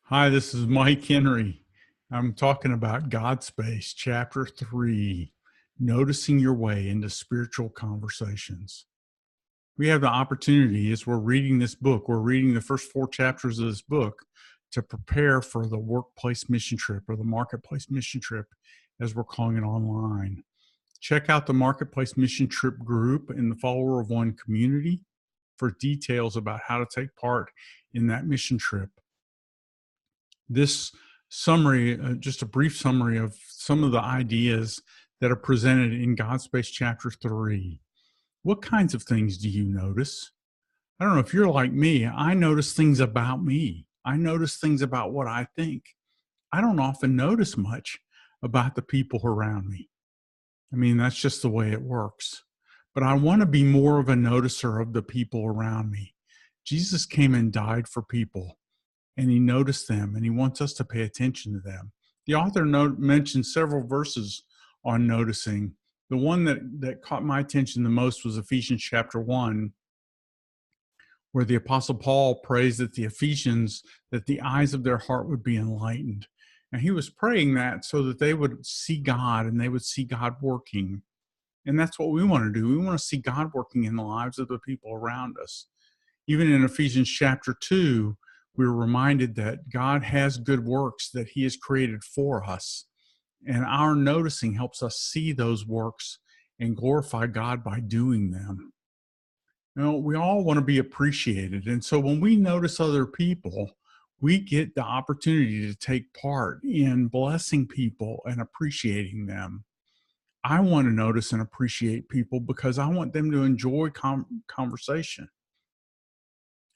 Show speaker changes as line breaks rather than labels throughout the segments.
Hi, this is Mike Henry. I'm talking about God Space, Chapter 3, Noticing Your Way into Spiritual Conversations. We have the opportunity as we're reading this book, we're reading the first 4 chapters of this book to prepare for the workplace mission trip or the marketplace mission trip, as we're calling it online. Check out the Marketplace Mission Trip group in the Follower of One community for details about how to take part in that mission trip. This summary, just a brief summary of some of the ideas that are presented in God Space Chapter 3. What kinds of things do you notice? I don't know if you're like me. I notice things about me. I notice things about what I think. I don't often notice much about the people around me. I mean, that's just the way it works. But I want to be more of a noticer of the people around me. Jesus came and died for people, and he noticed them, and he wants us to pay attention to them. The author mentions several verses on noticing. The one that caught my attention the most was Ephesians chapter 1, where the Apostle Paul prays that the Ephesians, that the eyes of their heart would be enlightened. And he was praying that so that they would see God and they would see God working. And that's what we want to do. We want to see God working in the lives of the people around us. Even in Ephesians chapter 2, we're reminded that God has good works that he has created for us. And our noticing helps us see those works and glorify God by doing them. You know, we all want to be appreciated. And so when we notice other people, we get the opportunity to take part in blessing people and appreciating them. I want to notice and appreciate people because I want them to enjoy conversation.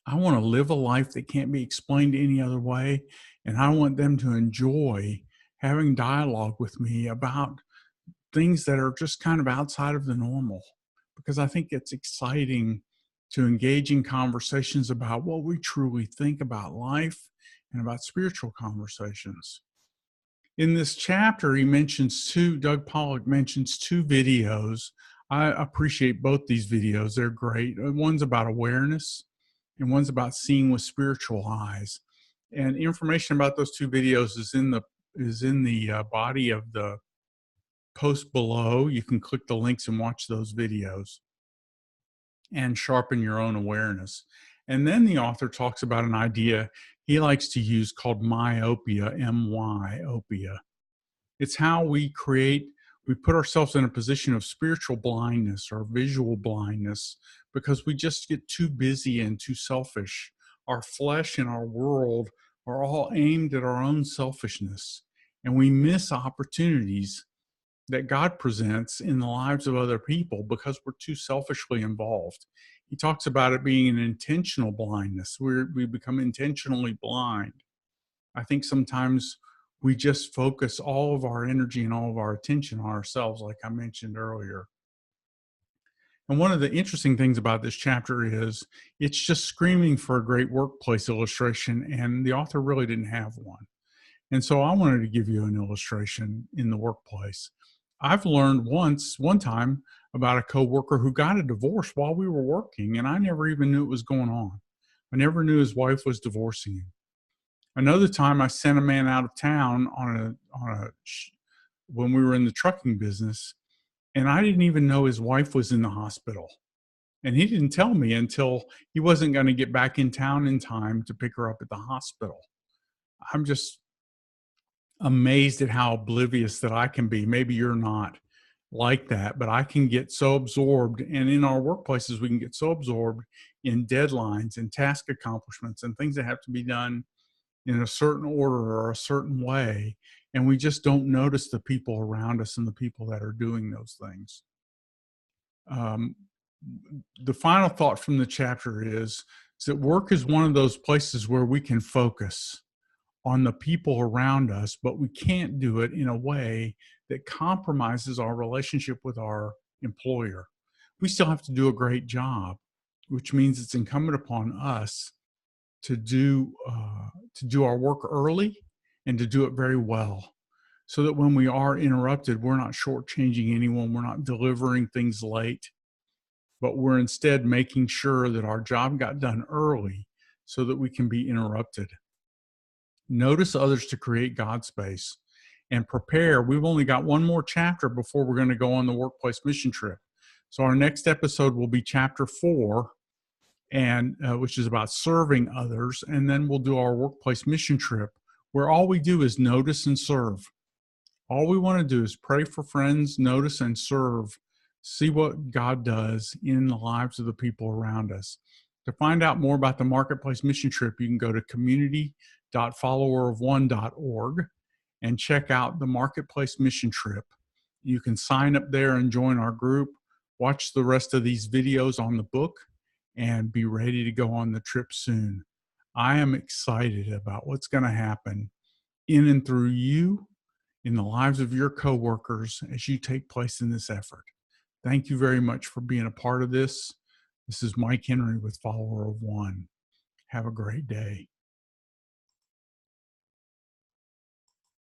I want to live a life that can't be explained any other way. And I want them to enjoy having dialogue with me about things that are just kind of outside of the normal, because I think it's exciting to engage in conversations about what we truly think about life and about spiritual conversations. In this chapter, Doug Pollock mentions 2 videos. I appreciate both these videos. They're great. One's about awareness and one's about seeing with spiritual eyes. And information about those 2 videos is in the body of the post below. You can click the links and watch those videos and sharpen your own awareness. And then the author talks about an idea he likes to use called myopia, myopia. It's how we put ourselves in a position of spiritual blindness or visual blindness because we just get too busy and too selfish. Our flesh and our world are all aimed at our own selfishness, and we miss opportunities that God presents in the lives of other people because we're too selfishly involved. He talks about it being an intentional blindness. We become intentionally blind. I think sometimes we just focus all of our energy and all of our attention on ourselves, like I mentioned earlier. And one of the interesting things about this chapter is it's just screaming for a great workplace illustration, and the author really didn't have one. And so I wanted to give you an illustration in the workplace. I've learned one time about a coworker who got a divorce while we were working, and I never even knew it was going on. I never knew his wife was divorcing him. Another time, I sent a man out of town when we were in the trucking business, and I didn't even know his wife was in the hospital. And he didn't tell me until he wasn't going to get back in town in time to pick her up at the hospital. I'm just amazed at how oblivious that I can be. Maybe you're not like that, but I can get so absorbed. And in our workplaces, we can get so absorbed in deadlines and task accomplishments and things that have to be done in a certain order or a certain way. And we just don't notice the people around us and the people that are doing those things. The final thought from the chapter is that work is one of those places where we can focus on the people around us, but we can't do it in a way that compromises our relationship with our employer. We still have to do a great job, which means it's incumbent upon us to do our work early and to do it very well, so that when we are interrupted, we're not shortchanging anyone, we're not delivering things late, but we're instead making sure that our job got done early so that we can be interrupted. Notice others to create God space and prepare. We've only got one more chapter before we're going to go on the workplace mission trip. So our next episode will be chapter 4, and which is about serving others. And then we'll do our workplace mission trip, where all we do is notice and serve. All we want to do is pray for friends, notice and serve, see what God does in the lives of the people around us. To find out more about the Marketplace Mission Trip, you can go to community.followerofone.org and check out the Marketplace Mission Trip. You can sign up there and join our group, watch the rest of these videos on the book, and be ready to go on the trip soon. I am excited about what's going to happen in and through you, in the lives of your coworkers as you take place in this effort. Thank you very much for being a part of this. This is Mike Henry with Follower of One. Have a great day.